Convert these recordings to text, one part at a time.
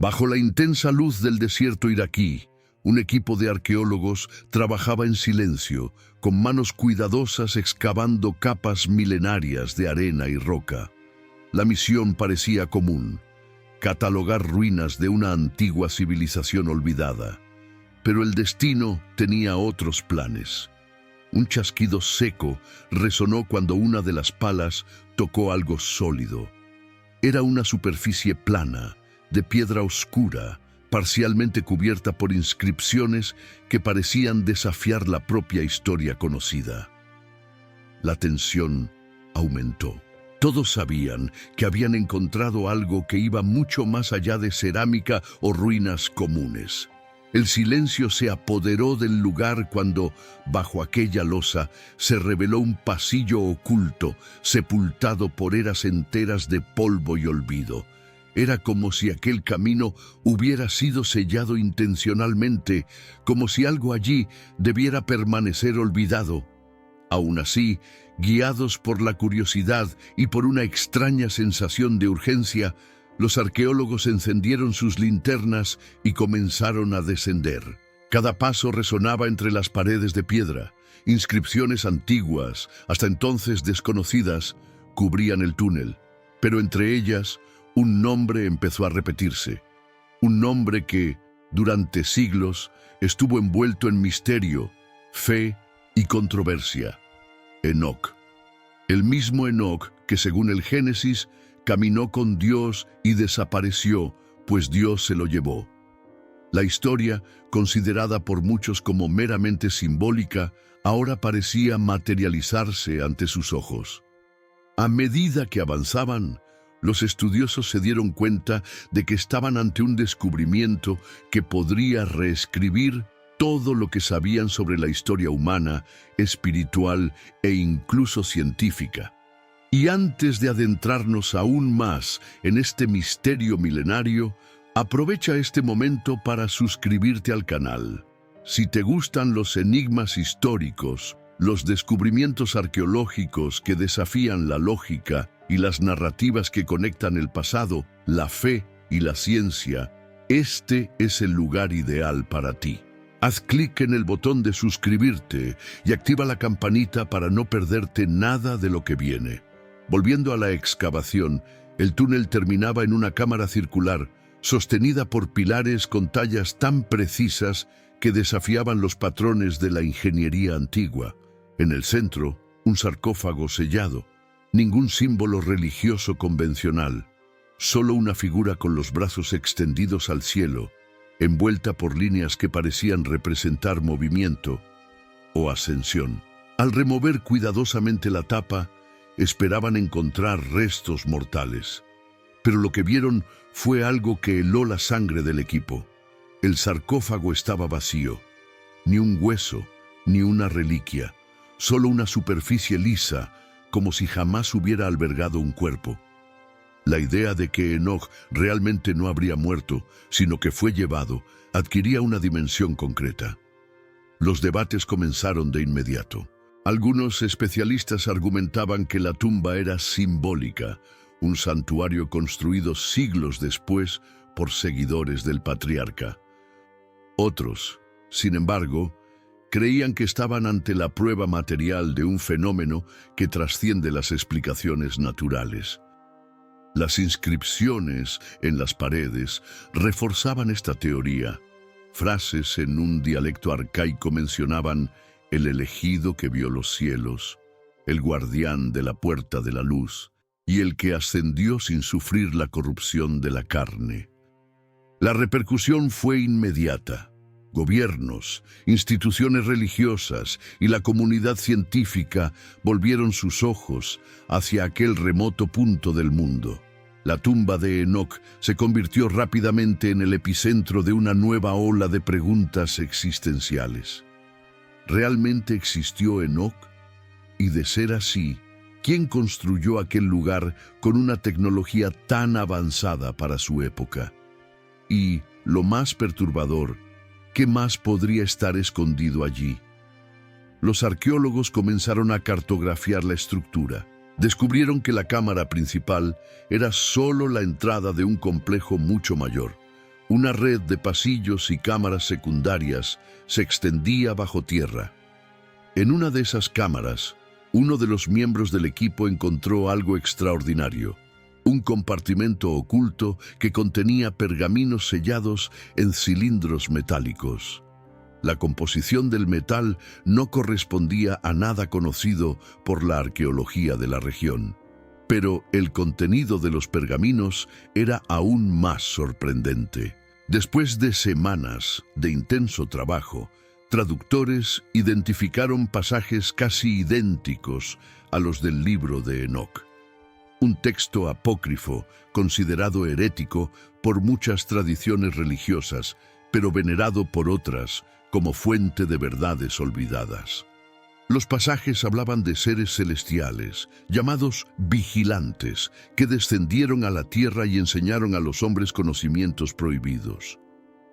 Bajo la intensa luz del desierto iraquí, un equipo de arqueólogos trabajaba en silencio, con manos cuidadosas excavando capas milenarias de arena y roca. La misión parecía común: catalogar ruinas de una antigua civilización olvidada. Pero el destino tenía otros planes. Un chasquido seco resonó cuando una de las palas tocó algo sólido. Era una superficie plana, de piedra oscura, parcialmente cubierta por inscripciones que parecían desafiar la propia historia conocida. La tensión aumentó. Todos sabían que habían encontrado algo que iba mucho más allá de cerámica o ruinas comunes. El silencio se apoderó del lugar cuando, bajo aquella losa, se reveló un pasillo oculto, sepultado por eras enteras de polvo y olvido. Era como si aquel camino hubiera sido sellado intencionalmente, como si algo allí debiera permanecer olvidado. Aún así, guiados por la curiosidad y por una extraña sensación de urgencia, los arqueólogos encendieron sus linternas y comenzaron a descender. Cada paso resonaba entre las paredes de piedra. Inscripciones antiguas, hasta entonces desconocidas, cubrían el túnel, pero entre ellas un nombre empezó a repetirse. Un nombre que, durante siglos, estuvo envuelto en misterio, fe y controversia: Enoc. El mismo Enoc que, según el Génesis, caminó con Dios y desapareció, pues Dios se lo llevó. La historia, considerada por muchos como meramente simbólica, ahora parecía materializarse ante sus ojos. A medida que avanzaban, los estudiosos se dieron cuenta de que estaban ante un descubrimiento que podría reescribir todo lo que sabían sobre la historia humana, espiritual e incluso científica. Y antes de adentrarnos aún más en este misterio milenario, aprovecha este momento para suscribirte al canal. Si te gustan los enigmas históricos, los descubrimientos arqueológicos que desafían la lógica y las narrativas que conectan el pasado, la fe y la ciencia, este es el lugar ideal para ti. Haz clic en el botón de suscribirte y activa la campanita para no perderte nada de lo que viene. Volviendo a la excavación, el túnel terminaba en una cámara circular, sostenida por pilares con tallas tan precisas que desafiaban los patrones de la ingeniería antigua. En el centro, un sarcófago sellado. Ningún símbolo religioso convencional, solo una figura con los brazos extendidos al cielo, envuelta por líneas que parecían representar movimiento o ascensión. Al remover cuidadosamente la tapa, esperaban encontrar restos mortales. Pero lo que vieron fue algo que heló la sangre del equipo. El sarcófago estaba vacío. Ni un hueso, ni una reliquia, solo una superficie lisa, como si jamás hubiera albergado un cuerpo. La idea de que Enoc realmente no habría muerto, sino que fue llevado, adquiría una dimensión concreta. Los debates comenzaron de inmediato. Algunos especialistas argumentaban que la tumba era simbólica, un santuario construido siglos después por seguidores del patriarca. Otros, sin embargo, creían que estaban ante la prueba material de un fenómeno que trasciende las explicaciones naturales. Las inscripciones en las paredes reforzaban esta teoría. Frases en un dialecto arcaico mencionaban el elegido que vio los cielos, el guardián de la puerta de la luz y el que ascendió sin sufrir la corrupción de la carne. La repercusión fue inmediata. Gobiernos, instituciones religiosas y la comunidad científica volvieron sus ojos hacia aquel remoto punto del mundo. La tumba de Enoc se convirtió rápidamente en el epicentro de una nueva ola de preguntas existenciales. ¿Realmente existió Enoc? Y de ser así, ¿quién construyó aquel lugar con una tecnología tan avanzada para su época? Y, lo más perturbador, ¿qué más podría estar escondido allí? Los arqueólogos comenzaron a cartografiar la estructura. Descubrieron que la cámara principal era solo la entrada de un complejo mucho mayor, Una red de pasillos y cámaras secundarias se extendía bajo tierra. En una de esas cámaras, uno de los miembros del equipo encontró algo extraordinario: un compartimento oculto que contenía pergaminos sellados en cilindros metálicos. La composición del metal no correspondía a nada conocido por la arqueología de la región, pero el contenido de los pergaminos era aún más sorprendente. Después de semanas de intenso trabajo, traductores identificaron pasajes casi idénticos a los del libro de Enoc, un texto apócrifo considerado herético por muchas tradiciones religiosas, pero venerado por otras como fuente de verdades olvidadas. Los pasajes hablaban de seres celestiales, llamados vigilantes, que descendieron a la tierra y enseñaron a los hombres conocimientos prohibidos.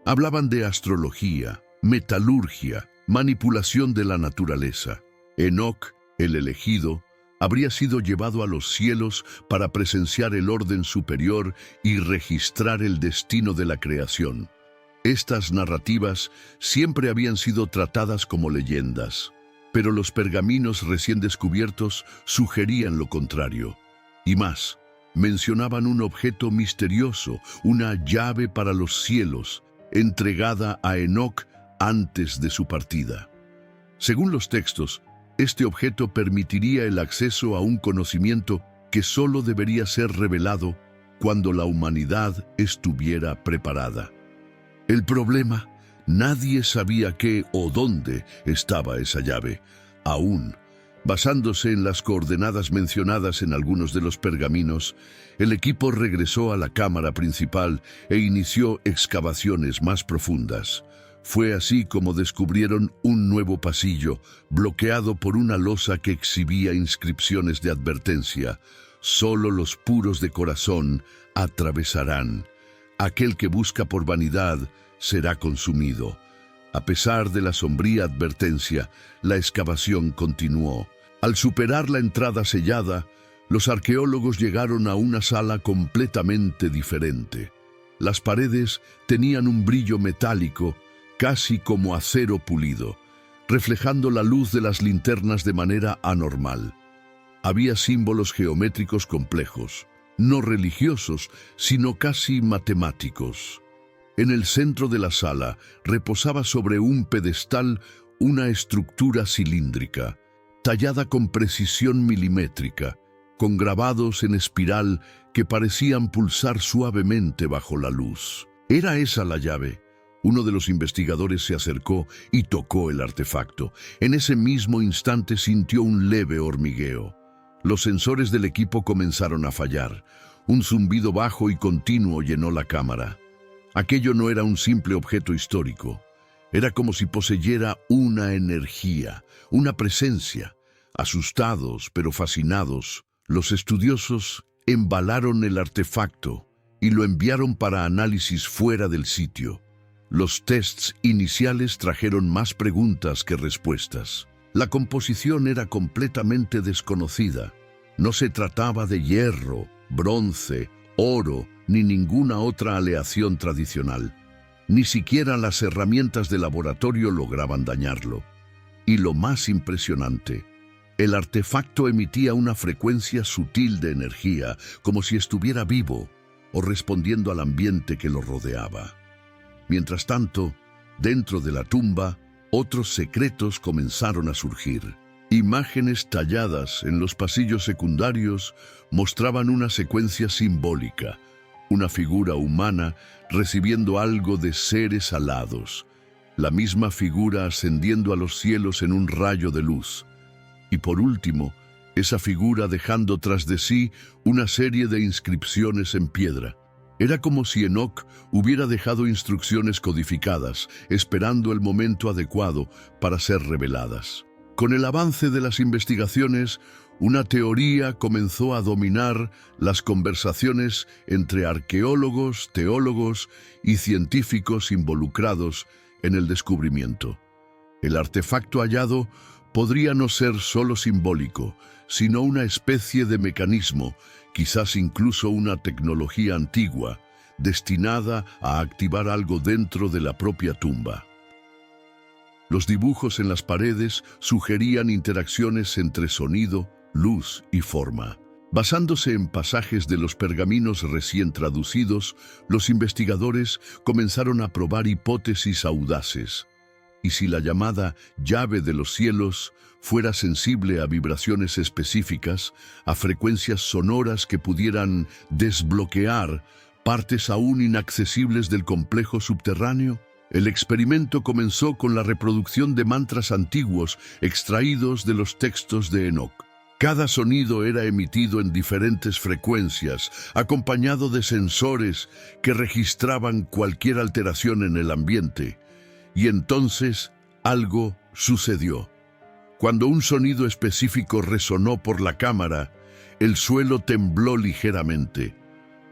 Hablaban de astrología, metalurgia, manipulación de la naturaleza. Enoc, el elegido, habría sido llevado a los cielos para presenciar el orden superior y registrar el destino de la creación. Estas narrativas siempre habían sido tratadas como leyendas, pero los pergaminos recién descubiertos sugerían lo contrario. Y más, mencionaban un objeto misterioso, una llave para los cielos, entregada a Enoc antes de su partida. Según los textos, este objeto permitiría el acceso a un conocimiento que solo debería ser revelado cuando la humanidad estuviera preparada. El problema: nadie sabía qué o dónde estaba esa llave. Aún, basándose en las coordenadas mencionadas en algunos de los pergaminos, el equipo regresó a la cámara principal e inició excavaciones más profundas. Fue así como descubrieron un nuevo pasillo, bloqueado por una losa que exhibía inscripciones de advertencia: solo los puros de corazón atravesarán. Aquel que busca por vanidad será consumido. A pesar de la sombría advertencia, la excavación continuó. Al superar la entrada sellada, los arqueólogos llegaron a una sala completamente diferente. Las paredes tenían un brillo metálico, casi como acero pulido, reflejando la luz de las linternas de manera anormal. Había símbolos geométricos complejos, no religiosos, sino casi matemáticos. En el centro de la sala reposaba sobre un pedestal una estructura cilíndrica, tallada con precisión milimétrica, con grabados en espiral que parecían pulsar suavemente bajo la luz. ¿Era esa la llave? Uno de los investigadores se acercó y tocó el artefacto. En ese mismo instante sintió un leve hormigueo. Los sensores del equipo comenzaron a fallar. Un zumbido bajo y continuo llenó la cámara. Aquello no era un simple objeto histórico. Era como si poseyera una energía, una presencia. Asustados pero fascinados, los estudiosos embalaron el artefacto y lo enviaron para análisis fuera del sitio. Los tests iniciales trajeron más preguntas que respuestas. La composición era completamente desconocida. No se trataba de hierro, bronce, oro, ni ninguna otra aleación tradicional. Ni siquiera las herramientas de laboratorio lograban dañarlo. Y lo más impresionante, el artefacto emitía una frecuencia sutil de energía, como si estuviera vivo o respondiendo al ambiente que lo rodeaba. Mientras tanto, dentro de la tumba, otros secretos comenzaron a surgir. Imágenes talladas en los pasillos secundarios mostraban una secuencia simbólica, una figura humana recibiendo algo de seres alados, la misma figura ascendiendo a los cielos en un rayo de luz, y por último, esa figura dejando tras de sí una serie de inscripciones en piedra. Era como si Enoc hubiera dejado instrucciones codificadas, esperando el momento adecuado para ser reveladas. Con el avance de las investigaciones, una teoría comenzó a dominar las conversaciones entre arqueólogos, teólogos y científicos involucrados en el descubrimiento. El artefacto hallado podría no ser solo simbólico, sino una especie de mecanismo, quizás incluso una tecnología antigua, destinada a activar algo dentro de la propia tumba. Los dibujos en las paredes sugerían interacciones entre sonido, luz y forma. Basándose en pasajes de los pergaminos recién traducidos, los investigadores comenzaron a probar hipótesis audaces. ¿Y si la llamada llave de los cielos fuera sensible a vibraciones específicas, a frecuencias sonoras que pudieran desbloquear partes aún inaccesibles del complejo subterráneo? El experimento comenzó con la reproducción de mantras antiguos extraídos de los textos de Enoch. Cada sonido era emitido en diferentes frecuencias, acompañado de sensores que registraban cualquier alteración en el ambiente. Y entonces algo sucedió. Cuando un sonido específico resonó por la cámara, el suelo tembló ligeramente.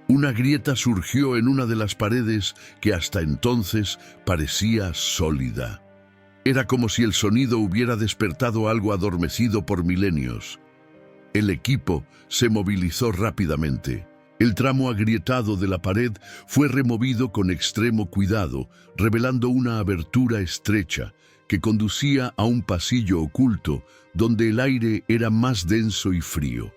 Una grieta surgió en una de las paredes que hasta entonces parecía sólida. Era como si el sonido hubiera despertado algo adormecido por milenios. El equipo se movilizó rápidamente. El tramo agrietado de la pared fue removido con extremo cuidado, revelando una abertura estrecha que conducía a un pasillo oculto donde el aire era más denso y frío.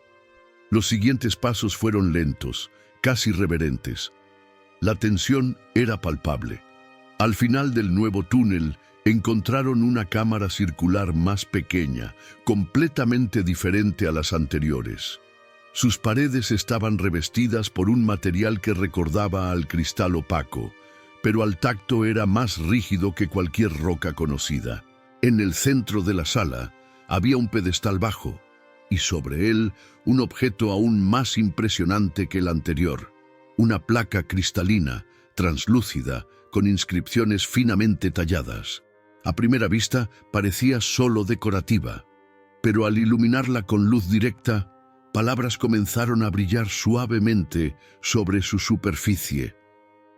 Los siguientes pasos fueron lentos, casi reverentes. La tensión era palpable. Al final del nuevo túnel, encontraron una cámara circular más pequeña, completamente diferente a las anteriores. Sus paredes estaban revestidas por un material que recordaba al cristal opaco, pero al tacto era más rígido que cualquier roca conocida. En el centro de la sala había un pedestal bajo, y sobre él un objeto aún más impresionante que el anterior, una placa cristalina, translúcida, con inscripciones finamente talladas. A primera vista parecía solo decorativa, pero al iluminarla con luz directa, palabras comenzaron a brillar suavemente sobre su superficie.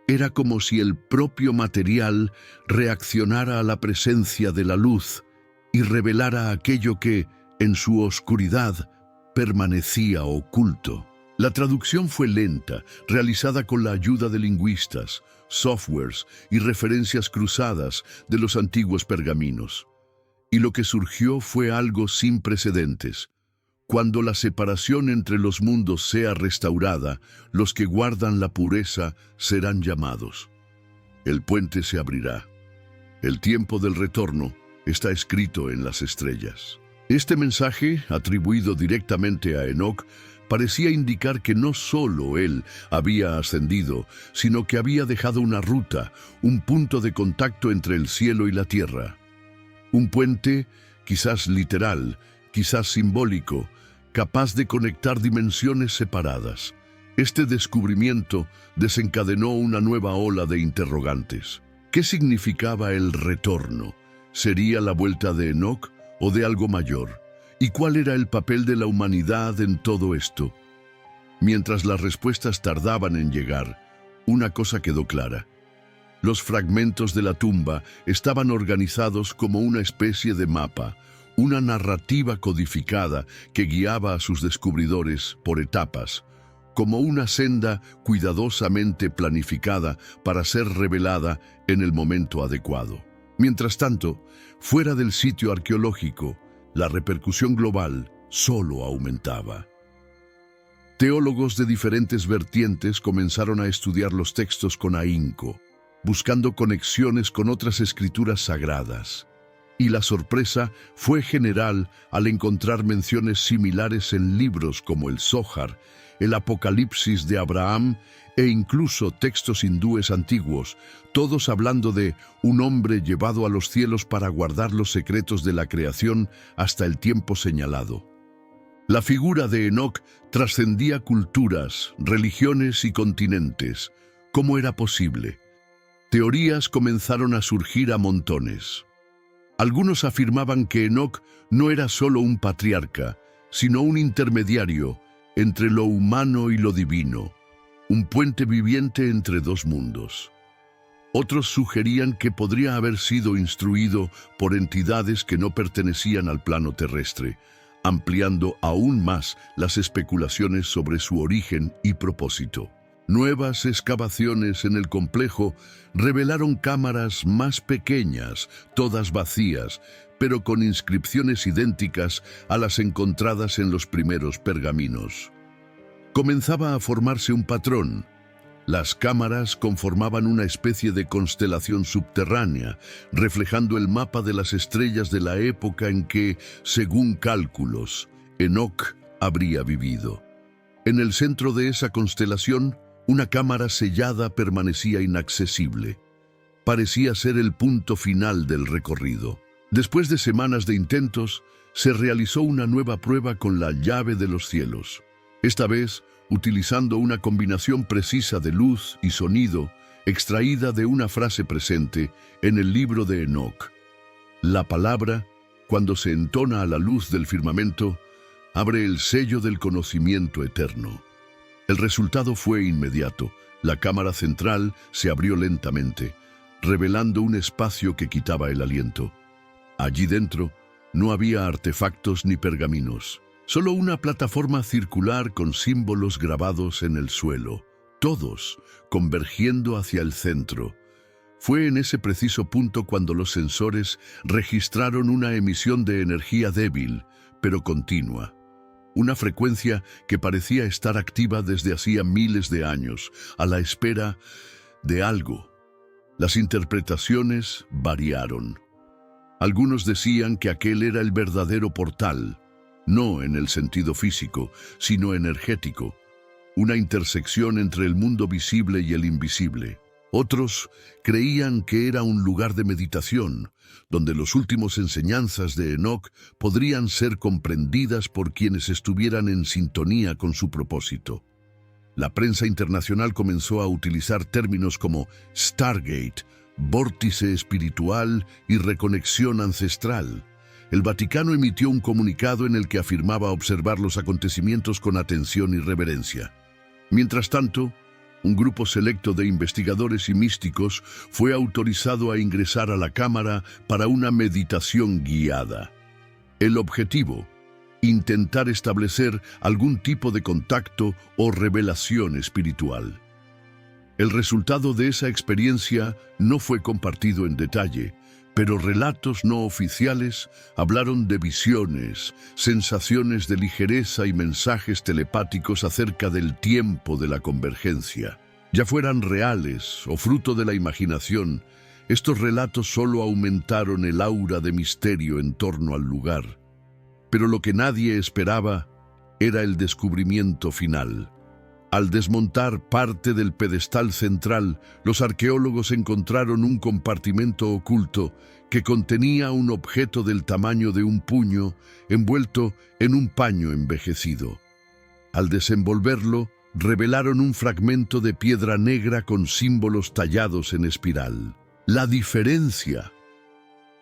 Era como si el propio material reaccionara a la presencia de la luz y revelara aquello que, en su oscuridad, permanecía oculto. La traducción fue lenta, realizada con la ayuda de lingüistas, softwares y referencias cruzadas de los antiguos pergaminos. Y lo que surgió fue algo sin precedentes. Cuando la separación entre los mundos sea restaurada, los que guardan la pureza serán llamados. El puente se abrirá. El tiempo del retorno está escrito en las estrellas. Este mensaje, atribuido directamente a Enoch, parecía indicar que no solo él había ascendido, sino que había dejado una ruta, un punto de contacto entre el cielo y la tierra. Un puente, quizás literal, quizás simbólico, capaz de conectar dimensiones separadas. Este descubrimiento desencadenó una nueva ola de interrogantes. ¿Qué significaba el retorno? ¿Sería la vuelta de Enoch o de algo mayor? ¿Y cuál era el papel de la humanidad en todo esto? Mientras las respuestas tardaban en llegar, una cosa quedó clara. Los fragmentos de la tumba estaban organizados como una especie de mapa, una narrativa codificada que guiaba a sus descubridores por etapas, como una senda cuidadosamente planificada para ser revelada en el momento adecuado. Mientras tanto, fuera del sitio arqueológico, la repercusión global solo aumentaba. Teólogos de diferentes vertientes comenzaron a estudiar los textos con ahínco, buscando conexiones con otras escrituras sagradas. Y la sorpresa fue general al encontrar menciones similares en libros como el Zohar, el Apocalipsis de Abraham e incluso textos hindúes antiguos, todos hablando de un hombre llevado a los cielos para guardar los secretos de la creación hasta el tiempo señalado. La figura de Enoch trascendía culturas, religiones y continentes. ¿Cómo era posible? Teorías comenzaron a surgir a montones. Algunos afirmaban que Enoch no era solo un patriarca, sino un intermediario entre lo humano y lo divino, un puente viviente entre dos mundos. Otros sugerían que podría haber sido instruido por entidades que no pertenecían al plano terrestre, ampliando aún más las especulaciones sobre su origen y propósito. Nuevas excavaciones en el complejo revelaron cámaras más pequeñas, todas vacías, pero con inscripciones idénticas a las encontradas en los primeros pergaminos. Comenzaba a formarse un patrón. Las cámaras conformaban una especie de constelación subterránea, reflejando el mapa de las estrellas de la época en que, según cálculos, Enoc habría vivido. En el centro de esa constelación, una cámara sellada permanecía inaccesible. Parecía ser el punto final del recorrido. Después de semanas de intentos, se realizó una nueva prueba con la llave de los cielos. Esta vez, utilizando una combinación precisa de luz y sonido, extraída de una frase presente en el libro de Enoc. La palabra, cuando se entona a la luz del firmamento, abre el sello del conocimiento eterno. El resultado fue inmediato. La cámara central se abrió lentamente, revelando un espacio que quitaba el aliento. Allí dentro no había artefactos ni pergaminos, solo una plataforma circular con símbolos grabados en el suelo, todos convergiendo hacia el centro. Fue en ese preciso punto cuando los sensores registraron una emisión de energía débil, pero continua. Una frecuencia que parecía estar activa desde hacía miles de años, a la espera de algo. Las interpretaciones variaron. Algunos decían que aquel era el verdadero portal, no en el sentido físico, sino energético, una intersección entre el mundo visible y el invisible. Otros creían que era un lugar de meditación, donde las últimas enseñanzas de Enoc podrían ser comprendidas por quienes estuvieran en sintonía con su propósito. La prensa internacional comenzó a utilizar términos como Stargate, vórtice espiritual y reconexión ancestral. El Vaticano emitió un comunicado en el que afirmaba observar los acontecimientos con atención y reverencia. Mientras tanto, un grupo selecto de investigadores y místicos fue autorizado a ingresar a la cámara para una meditación guiada. El objetivo: intentar establecer algún tipo de contacto o revelación espiritual. El resultado de esa experiencia no fue compartido en detalle, pero relatos no oficiales hablaron de visiones, sensaciones de ligereza y mensajes telepáticos acerca del tiempo de la convergencia. Ya fueran reales o fruto de la imaginación, estos relatos solo aumentaron el aura de misterio en torno al lugar. Pero lo que nadie esperaba era el descubrimiento final. Al desmontar parte del pedestal central, los arqueólogos encontraron un compartimento oculto que contenía un objeto del tamaño de un puño envuelto en un paño envejecido. Al desenvolverlo, revelaron un fragmento de piedra negra con símbolos tallados en espiral. La diferencia.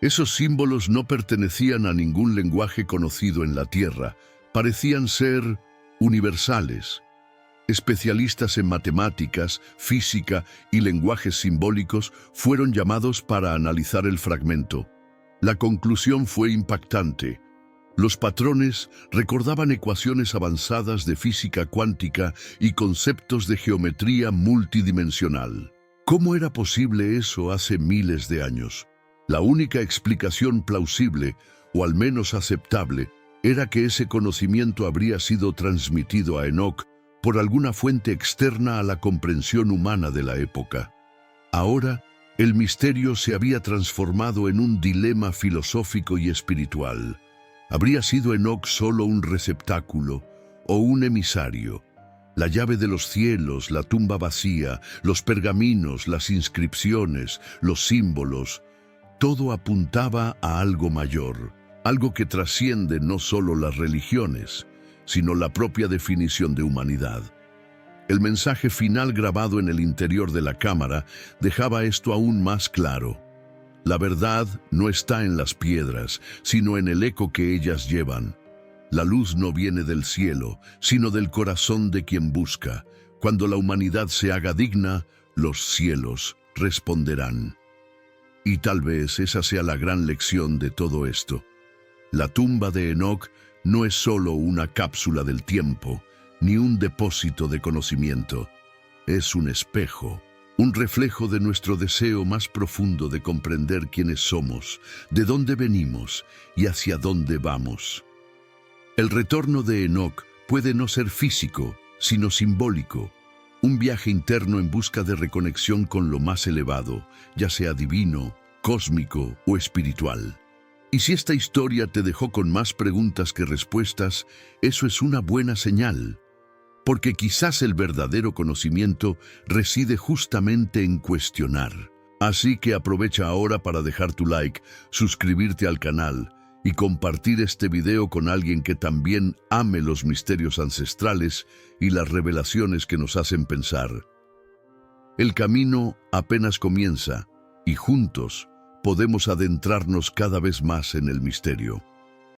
Esos símbolos no pertenecían a ningún lenguaje conocido en la Tierra, parecían ser universales. Especialistas en matemáticas, física y lenguajes simbólicos fueron llamados para analizar el fragmento. La conclusión fue impactante. Los patrones recordaban ecuaciones avanzadas de física cuántica y conceptos de geometría multidimensional. ¿Cómo era posible eso hace miles de años? La única explicación plausible, o al menos aceptable, era que ese conocimiento habría sido transmitido a Enoc por alguna fuente externa a la comprensión humana de la época. Ahora, el misterio se había transformado en un dilema filosófico y espiritual. ¿Habría sido Enoc solo un receptáculo o un emisario? La llave de los cielos, la tumba vacía, los pergaminos, las inscripciones, los símbolos, todo apuntaba a algo mayor, algo que trasciende no solo las religiones, sino la propia definición de humanidad. El mensaje final grabado en el interior de la cámara dejaba esto aún más claro. La verdad no está en las piedras, sino en el eco que ellas llevan. La luz no viene del cielo, sino del corazón de quien busca. Cuando la humanidad se haga digna, los cielos responderán. Y tal vez esa sea la gran lección de todo esto. La tumba de Enoc no es solo una cápsula del tiempo, ni un depósito de conocimiento. es un espejo, un reflejo de nuestro deseo más profundo de comprender quiénes somos, de dónde venimos y hacia dónde vamos. El retorno de Enoc puede no ser físico, sino simbólico, un viaje interno en busca de reconexión con lo más elevado, ya sea divino, cósmico o espiritual. Y si esta historia te dejó con más preguntas que respuestas, eso es una buena señal, porque quizás el verdadero conocimiento reside justamente en cuestionar. Así que aprovecha ahora para dejar tu like, suscribirte al canal y compartir este video con alguien que también ame los misterios ancestrales y las revelaciones que nos hacen pensar. El camino apenas comienza y juntos podemos adentrarnos cada vez más en el misterio.